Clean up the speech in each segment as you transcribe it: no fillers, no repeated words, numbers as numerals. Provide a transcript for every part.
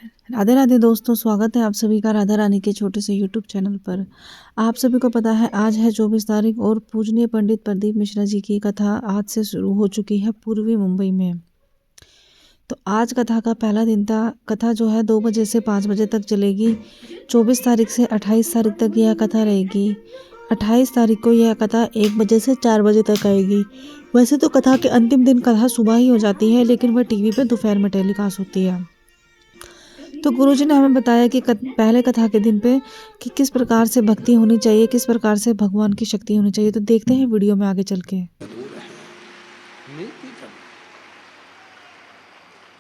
राधे राधे दोस्तों, स्वागत है आप सभी का राधा रानी के छोटे से यूट्यूब चैनल पर। आप सभी को पता है आज है 24 तारीख और पूजनीय पंडित प्रदीप मिश्रा जी की कथा आज से शुरू हो चुकी है पूर्वी मुंबई में। तो आज कथा का पहला दिन था। कथा जो है 2 बजे से 5 बजे तक चलेगी। 24 तारीख से 28 तारीख तक यह कथा रहेगी। 28 तारीख को यह कथा 1 बजे से 4 बजे तक आएगी। वैसे तो कथा के अंतिम दिन कथा सुबह ही हो जाती है, लेकिन वह टीवी पे दोपहर में टेलीकास्ट होती है। तो गुरुजी ने हमें बताया कि पहले कथा के दिन पे कि किस प्रकार से भक्ति होनी चाहिए, किस प्रकार से भगवान की शक्ति होनी चाहिए। तो देखते हैं वीडियो में आगे चल के।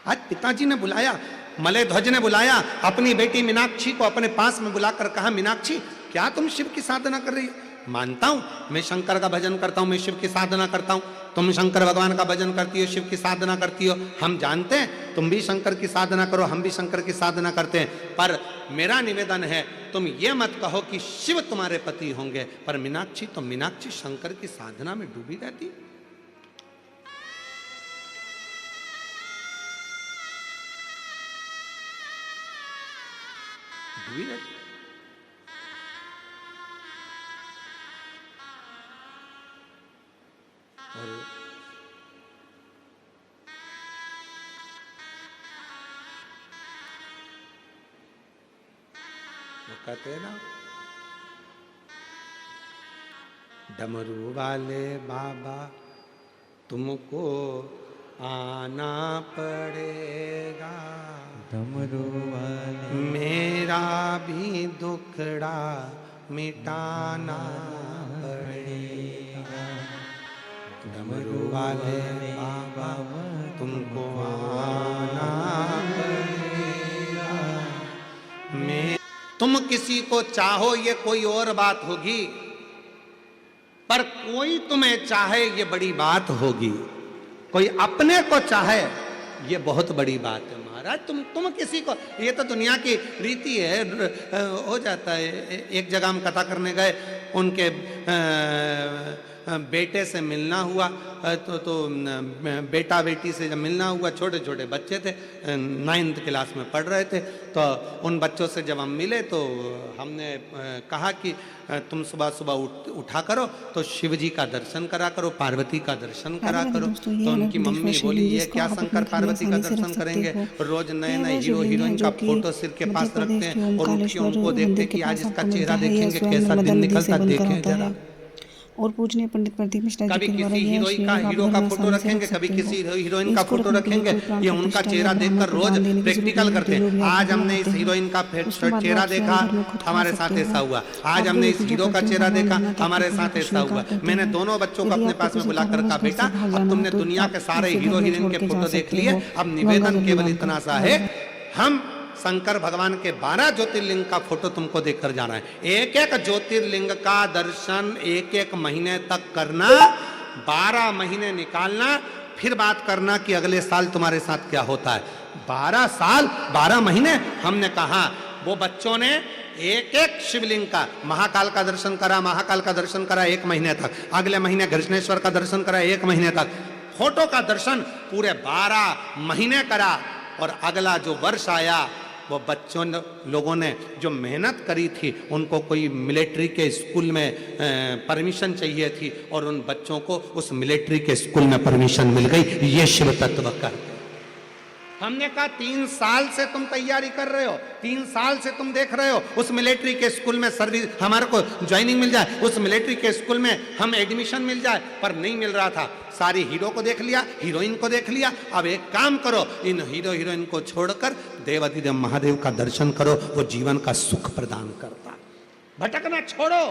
आज पिताजी ने बुलाया, मलय ध्वज ने बुलाया अपनी बेटी मीनाक्षी को अपने पास में बुलाकर कहा, मीनाक्षी क्या तुम शिव की साधना कर रही हो? मानता हूं मैं शंकर का भजन करता हूं, मैं शिव की साधना करता हूं। तुम शंकर भगवान का भजन करती हो, शिव की साधना करती हो, हम जानते हैं। तुम भी शंकर की साधना करो, हम भी शंकर की साधना करते हैं। पर मेरा निवेदन है, तुम ये मत कहो कि शिव तुम्हारे पति होंगे। पर मीनाक्षी तो मीनाक्षी शंकर की साधना में डूबी रहती, डूबी रहती। और वो कहते हैं ना, डमरू वाले बाबा तुमको आना पड़ेगा, डमरू वाले मेरा भी दुखड़ा मिटाना पड़ेगा। डमरू वाले बाबा तुमको आना पड़ेगा। तुम किसी को चाहो ये कोई और बात होगी, पर कोई तुम्हें चाहे ये बड़ी बात होगी। कोई अपने को चाहे ये बहुत बड़ी बात है महाराज। तुम किसी को, ये तो दुनिया की रीति है, हो जाता है। एक जगह हम कथा करने गए, उनके बेटे से मिलना हुआ, तो बेटा बेटी से जब मिलना हुआ, छोटे छोटे बच्चे थे, 9th क्लास में पढ़ रहे थे। तो उन बच्चों से जब हम मिले तो हमने कहा कि तुम सुबह सुबह उठा करो तो शिव जी का दर्शन करा करो, पार्वती का दर्शन करा करो। तो उनकी मम्मी बोली, ये क्या शंकर पार्वती का दर्शन करेंगे? रोज नए नए हीरो हीरोइन का फोटो सिर के पास रखते हैं और उनको देखते कि आज इसका चेहरा देखेंगे कैसा दिन निकलता, देखें जरा। और पूजनीय पंडित प्रदीप मिश्रा जी कभी के द्वारा किसी हीरो का फोटो रखेंगे, कभी किसी हीरोइन का फोटो रखेंगे। ये उनका चेहरा देखकर रोज प्रैक्टिकल करते हैं। आज हमने इस हीरोइन का चेहरा देखा, हमारे साथ ऐसा हुआ। आज हमने इस हीरो का चेहरा देखा, हमारे साथ ऐसा हुआ। मैंने दोनों बच्चों को अपने पास में बुलाकर कहा, बेटा अब तुमने दुनिया के सारे हीरो हीरोइन के फोटो देख लिए, अब निवेदन केवल इतना सा है, हम शंकर भगवान के 12 ज्योतिर्लिंग का फोटो तुमको देखकर जाना है। एक एक ज्योतिर्लिंग का दर्शन 1-1 महीने तक करना, 12 महीने निकालना, फिर बात करना कि अगले साल तुम्हारे साथ क्या होता है। 12 साल 12 महीने हमने कहा। वो बच्चों ने एक एक शिवलिंग का, महाकाल का दर्शन करा, महाकाल का दर्शन करा 1 महीने तक, अगले महीने घृष्णेश्वर का दर्शन करा 1 महीने तक, फोटो का दर्शन पूरे 12 महीने करा। और अगला जो वर्ष आया, वो बच्चों लोगों ने जो मेहनत करी थी, उनको कोई मिलिट्री के स्कूल में परमिशन चाहिए थी और उन बच्चों को उस मिलिट्री के स्कूल में परमिशन मिल गई। ये शिव तत्व का। हमने कहा 3 साल से तुम तैयारी कर रहे हो, 3 साल से तुम देख रहे हो उस मिलिट्री के स्कूल में सर्विस, हमारे को ज्वाइनिंग मिल जाए, उस मिलिट्री के स्कूल में हम एडमिशन मिल जाए, पर नहीं मिल रहा था। सारी हीरो को देख लिया, हीरोइन को देख लिया। अब एक काम करो, इन हीरो हीरोइन को छोड़कर देवाधिदेव महादेव का दर्शन करो, वो जीवन का सुख प्रदान करता। भटकना छोड़ो,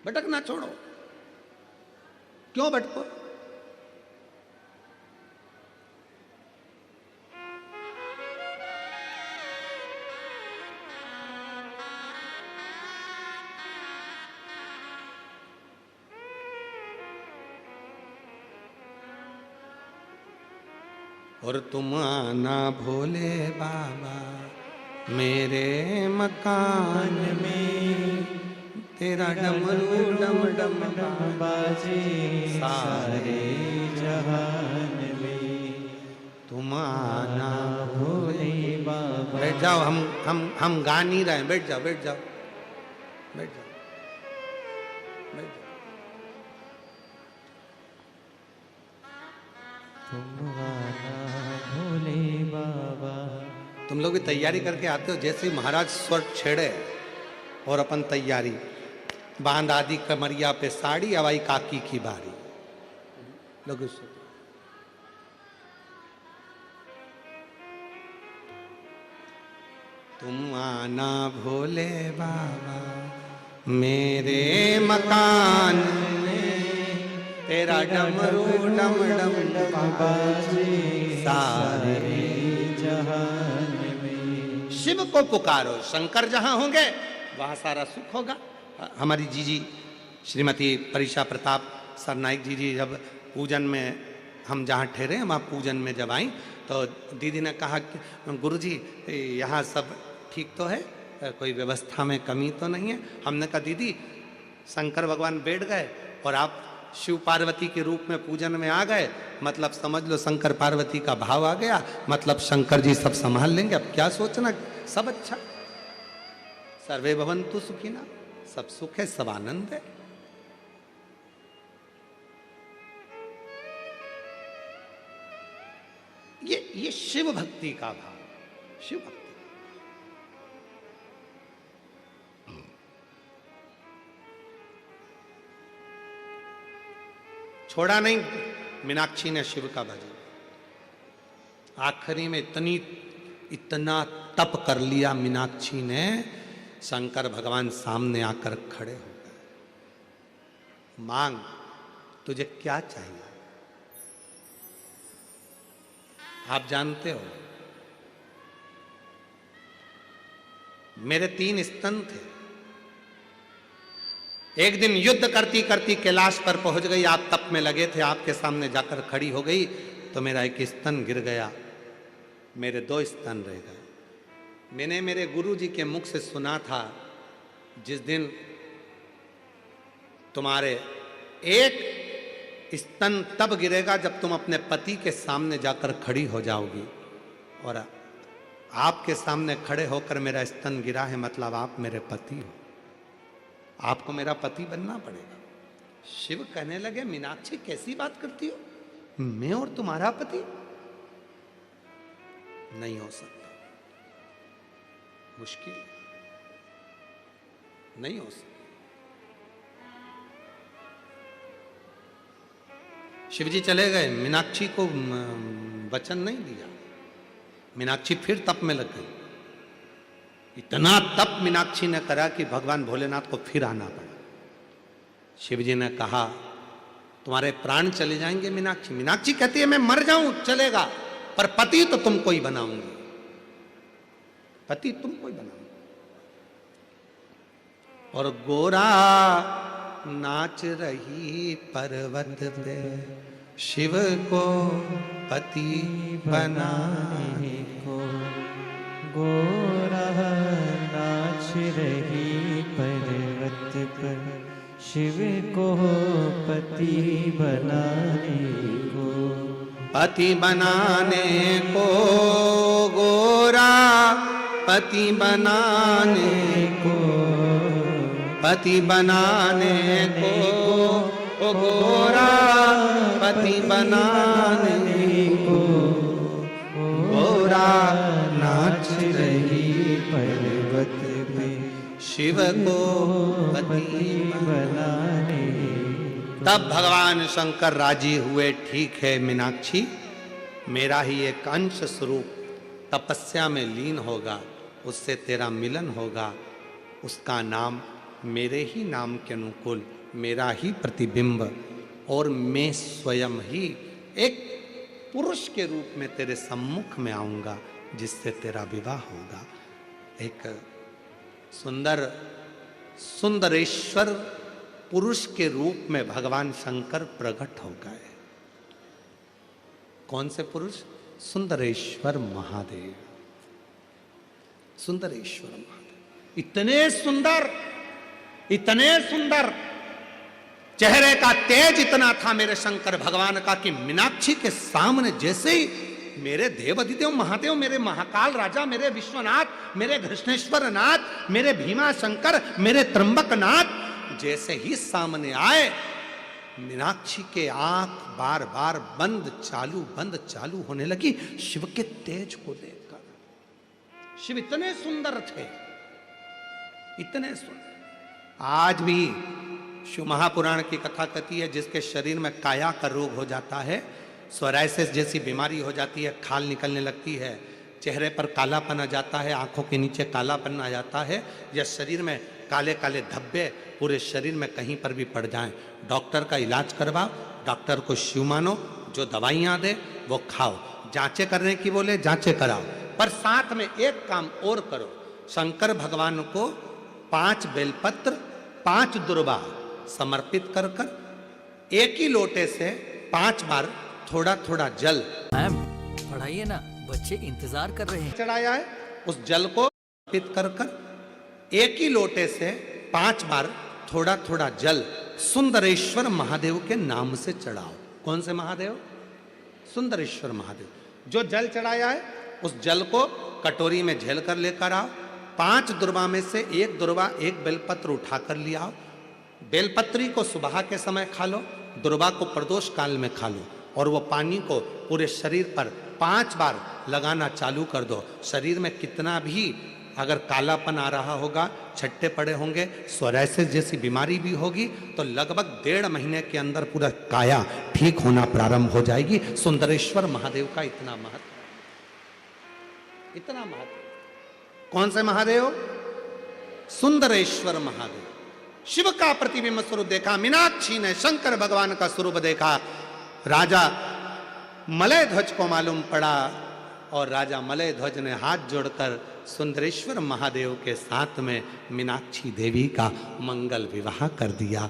भटकना छोड़ो। क्यों भटको? और तुम आना भोले बाबा मेरे मकान में, तेरा डमरू डम डम बाजे सारे जहान में। तुम आना भोले बाबा। बैठ जाओ, हम गा नहीं रहे हैं, बैठ जाओ बैठ जाओ बैठ जाओ बैठ जाओ। तुम आना भोले बाबा। तुम लोग भी तैयारी करके आते हो, जैसे ही महाराज स्वर छेड़े और अपन तैयारी, बांध आदि कमरिया पे साड़ी, अवाई काकी की बारी। लोग उससे तुम आना भोले बाबा मेरे मकान में, तेरा डमरू डम डम बाजे सारे जहान में। शिव को पुकारो, शंकर जहां होंगे वहां सारा सुख होगा। हमारी जीजी श्रीमती परीक्षा प्रताप सरनाइक जी जब पूजन में हम जहाँ ठहरे वहाँ पूजन में जब आई तो दीदी ने कहा कि गुरुजी यहाँ सब ठीक तो है, कोई व्यवस्था में कमी तो नहीं है। हमने कहा दीदी शंकर भगवान बैठ गए और आप शिव पार्वती के रूप में पूजन में आ गए, मतलब समझ लो शंकर पार्वती का भाव आ गया, मतलब शंकर जी सब संभाल लेंगे। अब क्या सोचना, सब अच्छा, सर्वे भवन्तु सुखिना, सब सुख है, सब आनंद है। ये शिव भक्ति का भाव, शिव भक्ति। छोड़ा नहीं मीनाक्षी ने शिव का भजन, आखिरी में इतना तप कर लिया मीनाक्षी ने, शंकर भगवान सामने आकर खड़े हो गए। मांग तुझे क्या चाहिए? आप जानते हो मेरे 3 स्तन थे, एक दिन युद्ध करती करती कैलाश पर पहुंच गई, आप तप में लगे थे, आपके सामने जाकर खड़ी हो गई तो मेरा एक स्तन गिर गया, मेरे 2 स्तन रह गए। मैंने मेरे गुरु जी के मुख से सुना था, जिस दिन तुम्हारे एक स्तन तब गिरेगा जब तुम अपने पति के सामने जाकर खड़ी हो जाओगी, और आपके सामने खड़े होकर मेरा स्तन गिरा है, मतलब आप मेरे पति हो, आपको मेरा पति बनना पड़ेगा। शिव कहने लगे मीनाक्षी कैसी बात करती हो, मैं और तुम्हारा पति? नहीं हो सकता, मुश्किल, नहीं हो सकता। शिवजी चले गए, मीनाक्षी को वचन नहीं दिया, मीनाक्षी फिर तप में लग गई। इतना तप मीनाक्षी ने करा कि भगवान भोलेनाथ को फिर आना पड़ा। शिवजी ने कहा तुम्हारे प्राण चले जाएंगे मीनाक्षी। मीनाक्षी कहती है मैं मर जाऊं चलेगा, पर पति तो तुमको ही बनाऊंगी, पति तुमको ही बनाऊंगी। और गोरा नाच रही पर्वत पे, शिव को पति बनाने को। गोरा नाच रही पर्वत पर, शिव को पति बनाने को। पति बनाने को गोरा, पति बनाने को, पति बनाने को ओ गोरा, पति बनाने को। गोरा नाच रही पर्वत पे, शिव को पति बनाने। तब भगवान शंकर राजी हुए, ठीक है मीनाक्षी, मेरा ही एक अंश स्वरूप तपस्या में लीन होगा, उससे तेरा मिलन होगा, उसका नाम मेरे ही नाम के अनुकूल, मेरा ही प्रतिबिंब, और मैं स्वयं ही एक पुरुष के रूप में तेरे सम्मुख में आऊंगा, जिससे तेरा विवाह होगा। एक सुंदर सुंदरेश्वर पुरुष के रूप में भगवान शंकर प्रकट हो गए। कौन से पुरुष? सुंदरेश्वर महादेव। सुंदरेश्वर महादेव इतने सुंदर, इतने सुंदर, चेहरे का तेज इतना था मेरे शंकर भगवान का कि मीनाक्षी के सामने जैसे ही मेरे देव अधिदेव महादेव, मेरे महाकाल राजा, मेरे विश्वनाथ, मेरे कृष्णेश्वर नाथ, मेरे भीमा शंकर, मेरे त्र्यंबक नाथ जैसे ही सामने आए, मीनाक्षी के आंख बार बार बंद चालू होने लगी शिव के तेज को देखकर। शिव इतने सुंदर थे, इतने सुंदर। आज भी शिव महापुराण की कथा कहती है, जिसके शरीर में काया का रोग हो जाता है, सोराइसिस जैसी बीमारी हो जाती है, खाल निकलने लगती है, चेहरे पर कालापन आ जाता है, आंखों के नीचे कालापन आ जाता है, या शरीर में काले काले धब्बे पूरे शरीर में कहीं पर भी पड़ जाएं, डॉक्टर का इलाज करवाओ, डॉक्टर को शिव मानो, जो दवाइयाँ दे वो खाओ, जांचें करने की बोले जांचें कराओ, पर साथ में एक काम और करो, शंकर भगवान को 5 बेलपत्र 5 दुर्वा समर्पित कर कर एक ही लोटे से 5 बार थोड़ा थोड़ा जल मैम पढ़ाइए ना, बच्चे इंतजार कर रहे हैं। चढ़ाया है, उस जल को समर्पित कर कर एक ही लोटे से 5 बार थोड़ा थोड़ा जल सुंदरेश्वर महादेव के नाम से चढ़ाओ। कौन से महादेव? सुंदरेश्वर महादेव। जो जल चढ़ाया है उस जल को कटोरी में झेल कर लेकर आओ, 5 दुर्वा में से एक दुर्वा एक बेलपत्र उठाकर ले आओ, बेलपत्री को सुबह के समय खा लो, दुर्वा को प्रदोष काल में खा लो, और वो पानी को पूरे शरीर पर 5 बार लगाना चालू कर दो। शरीर में कितना भी अगर कालापन आ रहा होगा, छट्टे पड़े होंगे, सोराइसिस जैसी बीमारी भी होगी, तो लगभग 1.5 महीने के अंदर पूरा काया ठीक होना प्रारंभ हो जाएगी। सुंदरेश्वर महादेव का इतना महत्व, इतना महत्व। कौन से महादेव? सुंदरेश्वर महादेव। शिव का प्रतिबिंब स्वरूप देखा, मीनाक्षी ने शंकर भगवान का स्वरूप देखा। राजा मलय ध्वज को मालूम पड़ा और राजा मलय ध्वज ने हाथ जोड़कर सुंदरेश्वर महादेव के साथ में मीनाक्षी देवी का मंगल विवाह कर दिया।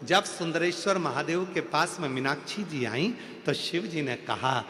जब सुंदरेश्वर महादेव के पास में मीनाक्षी जी आई तो शिव जी ने कहा,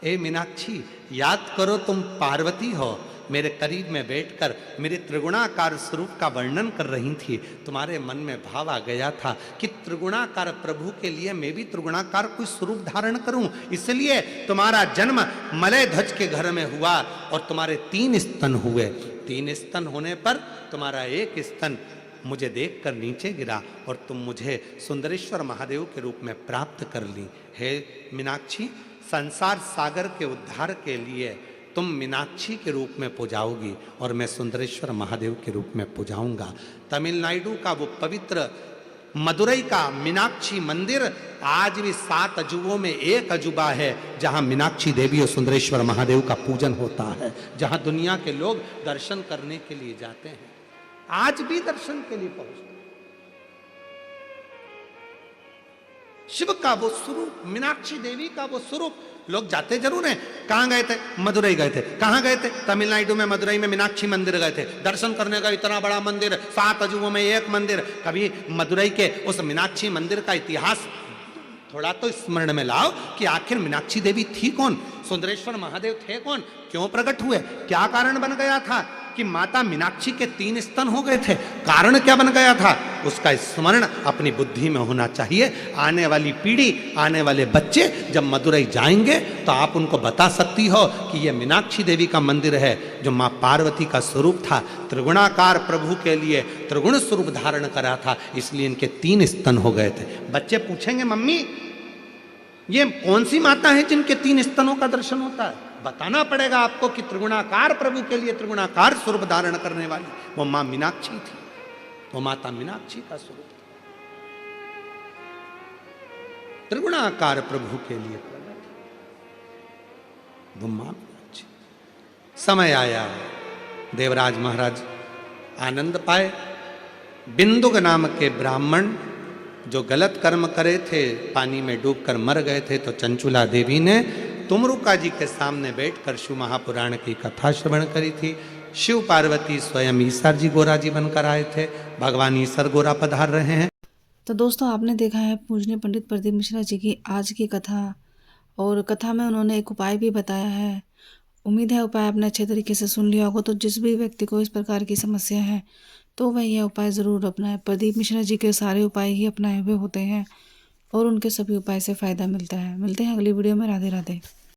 ए मीनाक्षी, याद करो तुम पार्वती हो, मेरे करीब में बैठकर मेरे त्रिगुणाकार स्वरूप का वर्णन कर रही थी, तुम्हारे मन में भाव आ गया था कि त्रिगुणाकार प्रभु के लिए मैं भी त्रिगुणाकार कोई स्वरूप धारण करूं, इसलिए तुम्हारा जन्म मलय ध्वज के घर में हुआ और तुम्हारे 3 स्तन हुए। 3 स्तन होने पर तुम्हारा एक स्तन मुझे देखकर नीचे गिरा और तुम मुझे सुंदरेश्वर महादेव के रूप में प्राप्त कर ली। हे मीनाक्षी, संसार सागर के उद्धार के लिए तुम मीनाक्षी के रूप में पूजाओगी और मैं सुंदरेश्वर महादेव के रूप में पूजाऊंगा। तमिलनाडु का वो पवित्र मदुरई का मीनाक्षी मंदिर आज भी 7 अजूबों में एक अजूबा है, जहां मीनाक्षी देवी और सुंदरेश्वर महादेव का पूजन होता है, जहां दुनिया के लोग दर्शन करने के लिए जाते हैं, आज भी दर्शन के लिए पहुंचते हैं। शिव का वो स्वरूप, मीनाक्षी देवी का वो स्वरूप, लोग जाते जरूर हैं। कहां गए थे? मदुरई गए थे। कहां गए थे? तमिलनाडु में मदुरई में मीनाक्षी मंदिर गए थे दर्शन करने का। इतना बड़ा मंदिर, 7 अजूबों में एक मंदिर। कभी मदुरई के उस मीनाक्षी मंदिर का इतिहास थोड़ा तो स्मरण में लाओ कि आखिर मीनाक्षी देवी थी कौन, सुंदरेश्वर महादेव थे कौन, क्यों प्रकट हुए, क्या कारण बन गया था कि माता मीनाक्षी के 3 स्तन हो गए थे, कारण क्या बन गया था, उसका स्मरण अपनी बुद्धि में होना चाहिए। आने वाली पीढ़ी, आने वाले बच्चे जब मदुरई जाएंगे तो आप उनको बता सकती हो कि यह मीनाक्षी देवी का मंदिर है, जो माँ पार्वती का स्वरूप था, त्रिगुणाकार प्रभु के लिए त्रिगुण स्वरूप धारण करा था, इसलिए इनके 3 स्तन हो गए थे। बच्चे पूछेंगे, मम्मी ये कौन सी माता है जिनके 3 स्तनों का दर्शन होता है? बताना पड़ेगा आपको कि त्रिगुणाकार प्रभु के लिए त्रिगुणाकार स्वरूप धारण करने वाली वो मां मीनाक्षी थी, वो माता मीनाक्षी का स्वरूप था। त्रिगुणाकार प्रभु के लिए प्रकट वो मां मीनाक्षी। समय आया, देवराज महाराज आनंद पाए। बिंदुक नाम के ब्राह्मण जो गलत कर्म करे थे, पानी में डूबकर मर गए थे, तो चंचुला देवी ने तुमरुका जी के सामने बैठकर शिव महापुराण की कथा श्रवण करी थी। शिव पार्वती स्वयं ईसर जी गोरा जी बनकर आए थे, भगवान ईसर गोरा पधार रहे हैं। तो दोस्तों, आपने देखा है पूजनीय पंडित प्रदीप मिश्रा जी की आज की कथा, और कथा में उन्होंने एक उपाय भी बताया है। उम्मीद है उपाय आपने अच्छे तरीके से सुन लिया होगा। तो जिस भी व्यक्ति को इस प्रकार की समस्या है तो वह यह उपाय ज़रूर अपनाए। प्रदीप मिश्रा जी के सारे उपाय ही अपनाए हुए होते हैं और उनके सभी उपाय से फ़ायदा मिलता है। मिलते हैं अगली वीडियो में। राधे राधे।